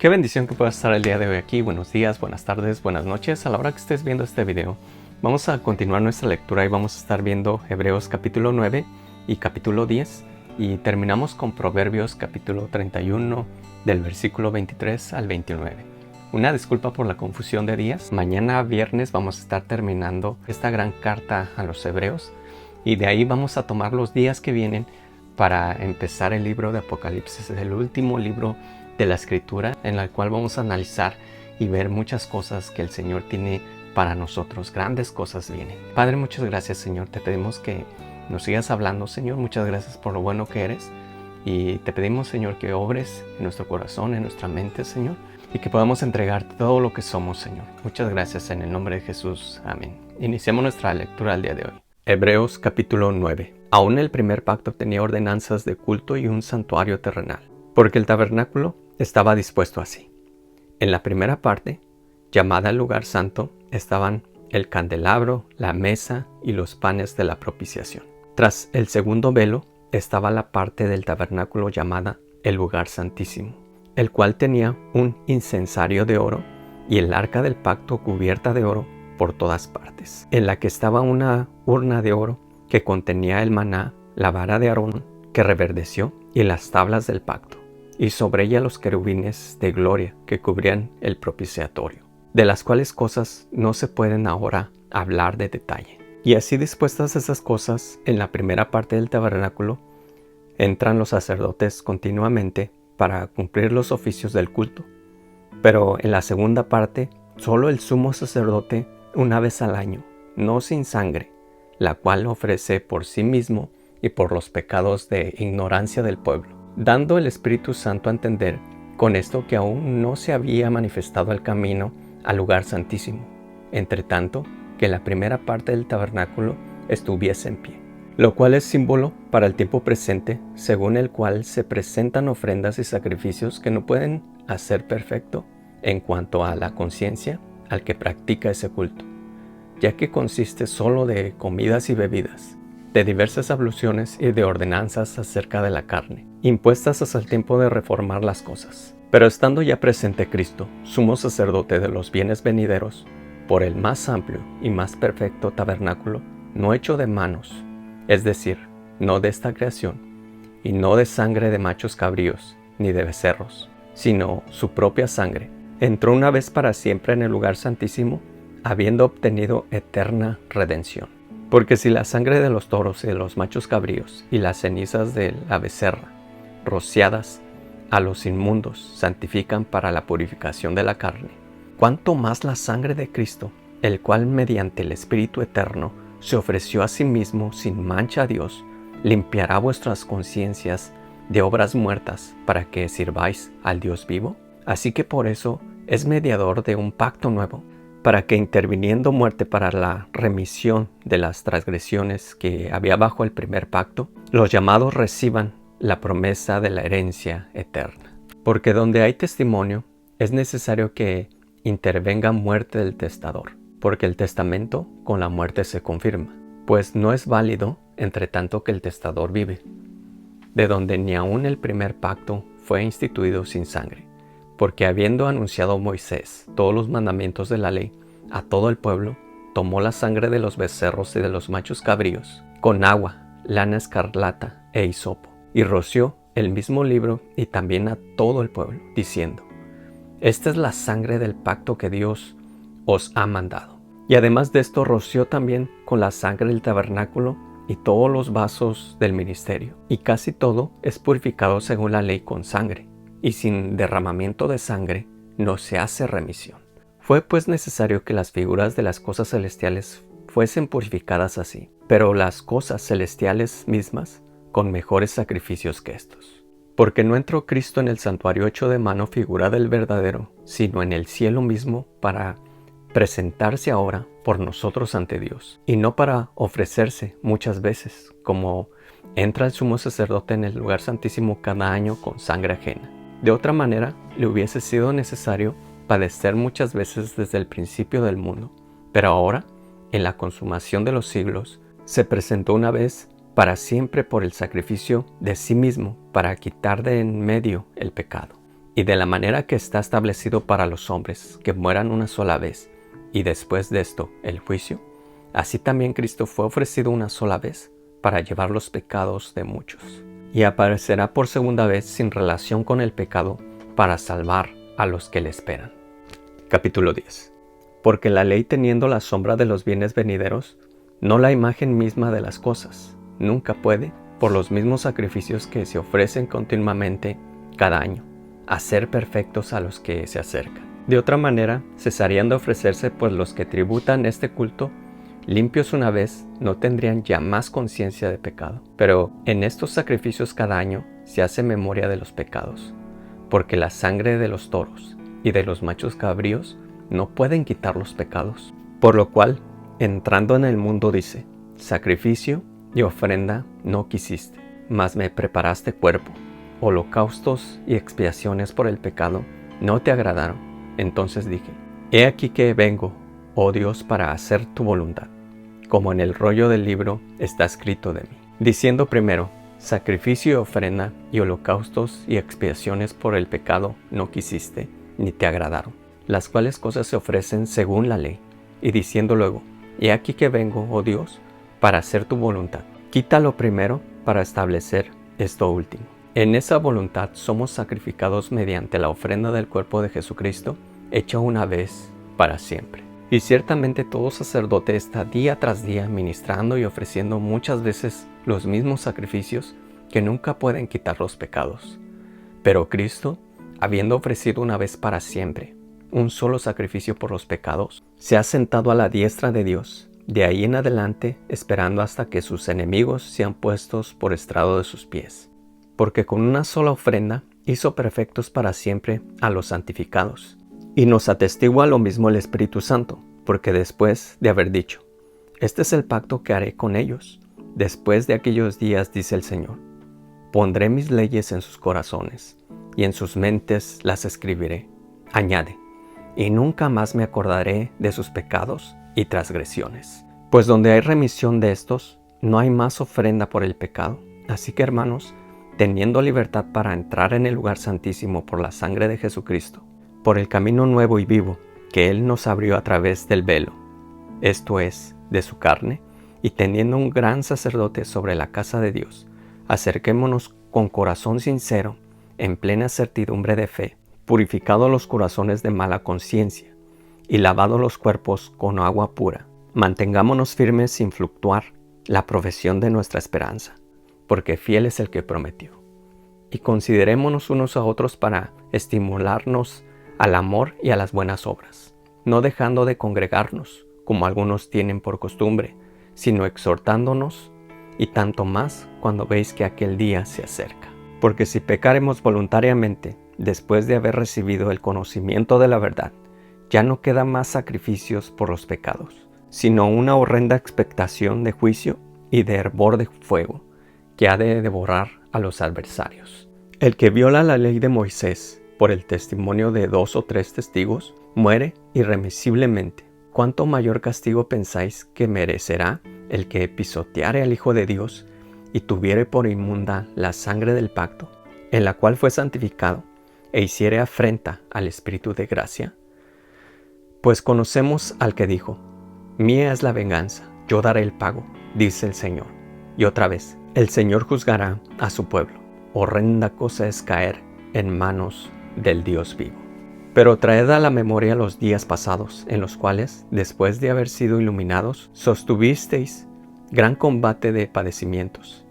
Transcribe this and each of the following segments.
Qué bendición que puedas estar el día de hoy aquí. Buenos días, buenas tardes, buenas noches. A la hora que estés viendo este video, vamos a continuar nuestra lectura y vamos a estar viendo Hebreos capítulo 9 y capítulo 10. Y terminamos con Proverbios capítulo 31 del versículo 23 al 29. Una disculpa por la confusión de días. Mañana viernes vamos a estar terminando esta gran carta a los Hebreos. Y de ahí vamos a tomar los días que vienen para empezar el libro de Apocalipsis. Es el último libro de la Escritura en el cual vamos a analizar y ver muchas cosas que el Señor tiene para nosotros. Grandes cosas vienen. Padre, muchas gracias, Señor. Te pedimos que nos sigas hablando, Señor. Muchas gracias por lo bueno que eres. Y te pedimos, Señor, que obres en nuestro corazón, en nuestra mente, Señor. Y que podamos entregarte todo lo que somos, Señor. Muchas gracias en el nombre de Jesús. Amén. Iniciamos nuestra lectura el día de hoy. Hebreos capítulo 9. Aún el primer pacto tenía ordenanzas de culto y un santuario terrenal, porque el tabernáculo estaba dispuesto así. En la primera parte, llamada el lugar santo, estaban el candelabro, la mesa y los panes de la propiciación. Tras el segundo velo estaba la parte del tabernáculo llamada el lugar santísimo, el cual tenía un incensario de oro y el arca del pacto cubierta de oro por todas partes, en la que estaba una urna de oro que contenía el maná, la vara de Aarón que reverdeció y las tablas del pacto, y sobre ella los querubines de gloria que cubrían el propiciatorio, de las cuales cosas no se pueden ahora hablar de detalle. Y así dispuestas esas cosas, en la primera parte del tabernáculo entran los sacerdotes continuamente para cumplir los oficios del culto, pero en la segunda parte solo el sumo sacerdote una vez al año, no sin sangre, la cual ofrece por sí mismo y por los pecados de ignorancia del pueblo, dando el Espíritu Santo a entender con esto que aún no se había manifestado el camino al lugar santísimo, entre tanto que la primera parte del tabernáculo estuviese en pie, lo cual es símbolo para el tiempo presente, según el cual se presentan ofrendas y sacrificios que no pueden hacer perfecto en cuanto a la conciencia al que practica ese culto, ya que consiste solo de comidas y bebidas, de diversas abluciones y de ordenanzas acerca de la carne, impuestas hasta el tiempo de reformar las cosas. Pero estando ya presente Cristo, sumo sacerdote de los bienes venideros, por el más amplio y más perfecto tabernáculo, no hecho de manos, es decir, no de esta creación, y no de sangre de machos cabríos, ni de becerros, sino su propia sangre, entró una vez para siempre en el lugar santísimo, habiendo obtenido eterna redención. Porque si la sangre de los toros y de los machos cabríos y las cenizas de la becerra, rociadas a los inmundos, santifican para la purificación de la carne, cuánto más la sangre de Cristo, el cual mediante el Espíritu eterno se ofreció a sí mismo sin mancha a Dios, limpiará vuestras conciencias de obras muertas para que sirváis al Dios vivo. Así que por eso es mediador de un pacto nuevo, para que interviniendo muerte para la remisión de las transgresiones que había bajo el primer pacto, los llamados reciban la promesa de la herencia eterna. Porque donde hay testimonio, es necesario que intervenga muerte del testador, porque el testamento con la muerte se confirma, pues no es válido entre tanto que el testador vive, de donde ni aun el primer pacto fue instituido sin sangre. Porque habiendo anunciado Moisés todos los mandamientos de la ley a todo el pueblo, tomó la sangre de los becerros y de los machos cabríos, con agua, lana escarlata e hisopo, y roció el mismo libro y también a todo el pueblo, diciendo: esta es la sangre del pacto que Dios os ha mandado. Y además de esto roció también con la sangre del tabernáculo y todos los vasos del ministerio, y casi todo es purificado según la ley con sangre, y sin derramamiento de sangre no se hace remisión. Fue pues necesario que las figuras de las cosas celestiales fuesen purificadas así, pero las cosas celestiales mismas con mejores sacrificios que estos. Porque no entró Cristo en el santuario hecho de mano, figura del verdadero, sino en el cielo mismo, para presentarse ahora por nosotros ante Dios, y no para ofrecerse muchas veces, como entra el sumo sacerdote en el lugar santísimo cada año con sangre ajena. De otra manera, le hubiese sido necesario padecer muchas veces desde el principio del mundo, pero ahora, en la consumación de los siglos, se presentó una vez para siempre por el sacrificio de sí mismo para quitar de en medio el pecado, y de la manera que está establecido para los hombres, que mueran una sola vez, y después de esto el juicio, así también Cristo fue ofrecido una sola vez para llevar los pecados de muchos, y aparecerá por segunda vez sin relación con el pecado para salvar a los que le esperan. Capítulo 10. Porque la ley, teniendo la sombra de los bienes venideros, no la imagen misma de las cosas, nunca puede, por los mismos sacrificios que se ofrecen continuamente cada año, hacer perfectos a los que se acercan. De otra manera, cesarían de ofrecerse, pues los que tributan este culto, limpios una vez, no tendrían ya más conciencia de pecado. Pero en estos sacrificios cada año se hace memoria de los pecados, porque la sangre de los toros y de los machos cabríos no pueden quitar los pecados. Por lo cual, entrando en el mundo dice, sacrificio y ofrenda no quisiste, mas me preparaste cuerpo. Holocaustos y expiaciones por el pecado no te agradaron. Entonces dije, he aquí que vengo, oh Dios, para hacer tu voluntad, como en el rollo del libro está escrito de mí. Diciendo primero, sacrificio y ofrenda y holocaustos y expiaciones por el pecado no quisiste, ni te agradaron, las cuales cosas se ofrecen según la ley. Y diciendo luego, he aquí que vengo, oh Dios, para hacer tu voluntad. Quítalo primero para establecer esto último. En esa voluntad somos sacrificados mediante la ofrenda del cuerpo de Jesucristo, hecha una vez para siempre. Y ciertamente todo sacerdote está día tras día ministrando y ofreciendo muchas veces los mismos sacrificios que nunca pueden quitar los pecados. Pero Cristo, habiendo ofrecido una vez para siempre un solo sacrificio por los pecados, se ha sentado a la diestra de Dios, de ahí en adelante esperando hasta que sus enemigos sean puestos por estrado de sus pies. Porque con una sola ofrenda hizo perfectos para siempre a los santificados. Y nos atestigua lo mismo el Espíritu Santo, porque después de haber dicho, este es el pacto que haré con ellos, después de aquellos días, dice el Señor, pondré mis leyes en sus corazones, y en sus mentes las escribiré. Añade, y nunca más me acordaré de sus pecados y transgresiones. Pues donde hay remisión de estos, no hay más ofrenda por el pecado. Así que, hermanos, teniendo libertad para entrar en el lugar santísimo por la sangre de Jesucristo, por el camino nuevo y vivo que Él nos abrió a través del velo, esto es, de su carne, y teniendo un gran sacerdote sobre la casa de Dios, acerquémonos con corazón sincero, en plena certidumbre de fe, purificados los corazones de mala conciencia, y lavados los cuerpos con agua pura. Mantengámonos firmes sin fluctuar la profesión de nuestra esperanza, porque fiel es el que prometió. Y considerémonos unos a otros para estimularnos al amor y a las buenas obras, no dejando de congregarnos, como algunos tienen por costumbre, sino exhortándonos, y tanto más cuando veis que aquel día se acerca. Porque si pecaremos voluntariamente, después de haber recibido el conocimiento de la verdad, ya no quedan más sacrificios por los pecados, sino una horrenda expectación de juicio y de hervor de fuego, que ha de devorar a los adversarios. El que viola la ley de Moisés por el testimonio de 2 o 3 testigos, muere irremisiblemente. ¿Cuánto mayor castigo pensáis que merecerá el que pisoteare al Hijo de Dios y tuviere por inmunda la sangre del pacto, en la cual fue santificado, e hiciere afrenta al Espíritu de gracia? Pues conocemos al que dijo, mía es la venganza, yo daré el pago, dice el Señor. Y otra vez, el Señor juzgará a su pueblo. Horrenda cosa es caer en manos del Dios vivo. Pero traed a la memoria los días pasados, en los cuales, después de haber sido iluminados, sostuvisteis gran combate de padecimientos.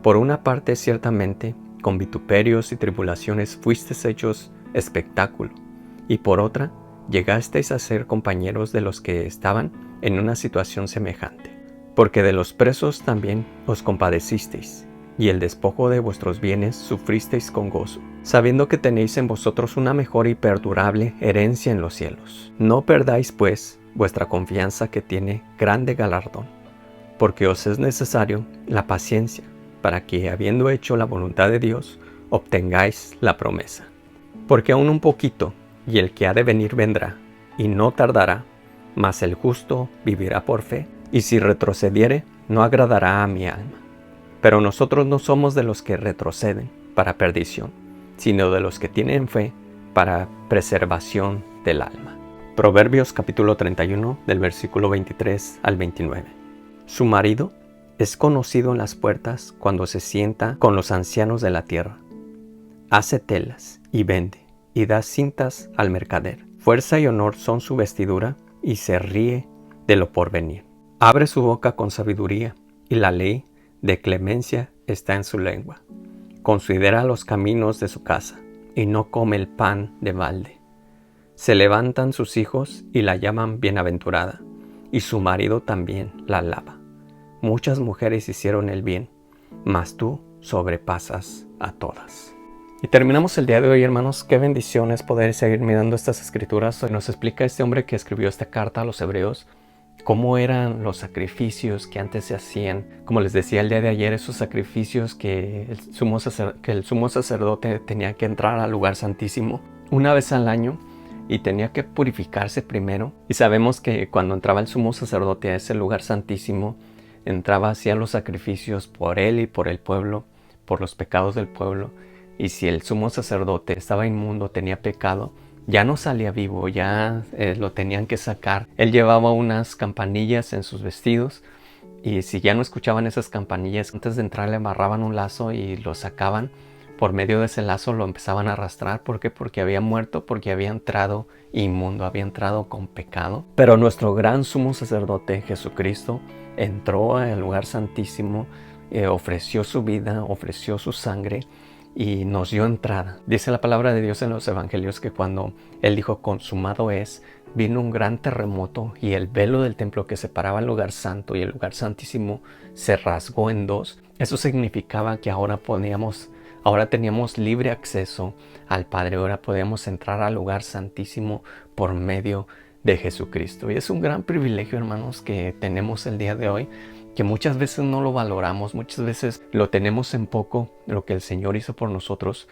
Por una parte, ciertamente, con vituperios y tribulaciones fuisteis hechos espectáculo, y por otra, llegasteis a ser compañeros de los que estaban en una situación semejante. Porque de los presos también os compadecisteis, y el despojo de vuestros bienes sufristeis con gozo, sabiendo que tenéis en vosotros una mejor y perdurable herencia en los cielos. No perdáis, pues, vuestra confianza, que tiene grande galardón, porque os es necesario la paciencia, para que, habiendo hecho la voluntad de Dios, obtengáis la promesa. Porque aún un poquito, y el que ha de venir vendrá, y no tardará, mas el justo vivirá por fe, y si retrocediere, no agradará a mi alma. Pero nosotros no somos de los que retroceden para perdición, sino de los que tienen fe para preservación del alma. Proverbios capítulo 31 del versículo 23 al 29. Su marido es conocido en las puertas cuando se sienta con los ancianos de la tierra. Hace telas y vende y da cintas al mercader. Fuerza y honor son su vestidura y se ríe de lo porvenir. Abre su boca con sabiduría y la ley de clemencia está en su lengua. Considera los caminos de su casa y no come el pan de balde. Se levantan sus hijos y la llaman bienaventurada, y su marido también la alaba. Muchas mujeres hicieron el bien, mas tú sobrepasas a todas. Y terminamos el día de hoy, hermanos. Qué bendición es poder seguir mirando estas escrituras. Nos explica este hombre que escribió esta carta a los hebreos cómo eran los sacrificios que antes se hacían. Como les decía el día de ayer, esos sacrificios que el sumo sacerdote tenía que entrar al lugar santísimo una vez al año y tenía que purificarse primero. Y sabemos que cuando entraba el sumo sacerdote a ese lugar santísimo, entraba, hacía los sacrificios por él y por el pueblo, por los pecados del pueblo. Y si el sumo sacerdote estaba inmundo, tenía pecado, ya no salía vivo, ya lo tenían que sacar. Él llevaba unas campanillas en sus vestidos y si ya no escuchaban esas campanillas, antes de entrar le amarraban un lazo y lo sacaban. Por medio de ese lazo lo empezaban a arrastrar. ¿Por qué? Porque había muerto, porque había entrado inmundo, había entrado con pecado. Pero nuestro gran sumo sacerdote, Jesucristo, entró al lugar santísimo, ofreció su vida, ofreció su sangre y nos dio entrada. Dice la palabra de Dios en los evangelios que cuando Él dijo consumado es, vino un gran terremoto y el velo del templo que separaba el lugar santo y el lugar santísimo se rasgó en dos. Eso significaba que ahora teníamos libre acceso al Padre. Ahora podíamos entrar al lugar santísimo por medio de Jesucristo. Y es un gran privilegio, hermanos, que tenemos el día de hoy, que muchas veces no lo valoramos, muchas veces lo tenemos en poco, lo que el Señor hizo por nosotros.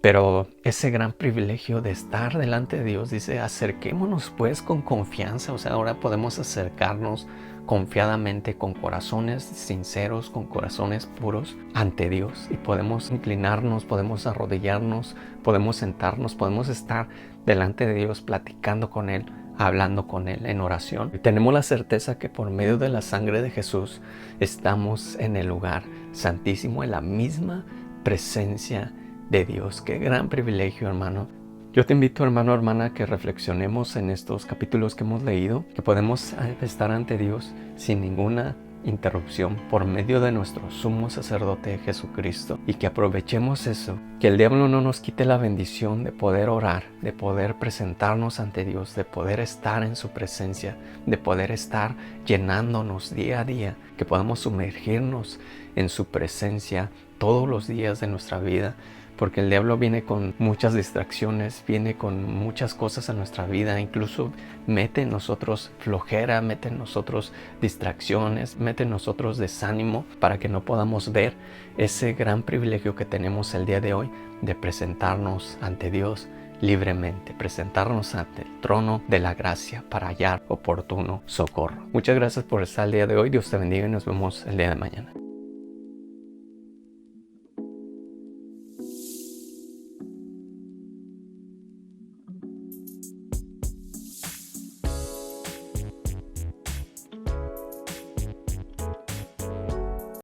Pero ese gran privilegio de estar delante de Dios, dice, acerquémonos pues con confianza. O sea, ahora podemos acercarnos confiadamente, con corazones sinceros, con corazones puros ante Dios. Y podemos inclinarnos, podemos arrodillarnos, podemos sentarnos, podemos estar delante de Dios platicando con Él, hablando con Él en oración. Y tenemos la certeza que por medio de la sangre de Jesús estamos en el lugar santísimo, en la misma presencia de Dios. Qué gran privilegio, hermano. Yo te invito, hermano, hermana, que reflexionemos en estos capítulos que hemos leído, que podemos estar ante Dios sin ninguna interrupción por medio de nuestro sumo sacerdote Jesucristo, y que aprovechemos eso, que el diablo no nos quite la bendición de poder orar, de poder presentarnos ante Dios, de poder estar en su presencia, de poder estar llenándonos día a día, que podamos sumergirnos en su presencia todos los días de nuestra vida. Porque el diablo viene con muchas distracciones, viene con muchas cosas en nuestra vida, incluso mete en nosotros flojera, mete en nosotros distracciones, mete en nosotros desánimo para que no podamos ver ese gran privilegio que tenemos el día de hoy de presentarnos ante Dios libremente, presentarnos ante el trono de la gracia para hallar oportuno socorro. Muchas gracias por estar el día de hoy. Dios te bendiga y nos vemos el día de mañana.